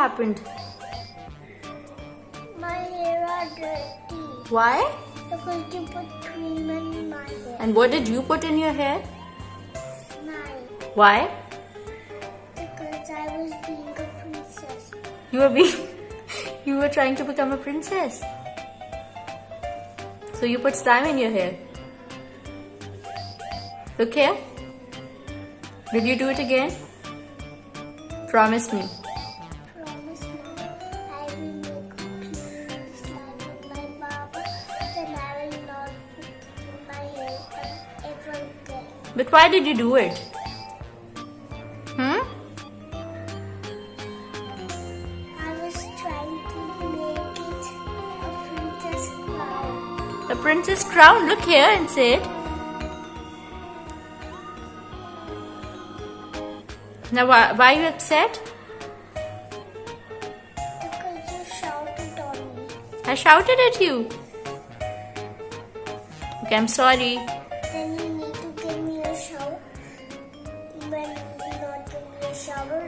happened? My hair are dirty. Why? Because you put cream in my hair. And what did you put in your hair? Slime. Why? Because I was being a princess. You were trying to become a princess. So you put slime in your hair. Look here. Did you do it again? Promise me. Promise me I will make slime with my mama. Then I will not put it in my hair ever again. But why did you do it? Hmm? I was trying to make it a princess crown. A princess crown? Look here and say it. Now why are you upset? Because you shouted on me. I shouted at you. Okay, I'm sorry. Then you need to give me a shower. When you not give me a shower,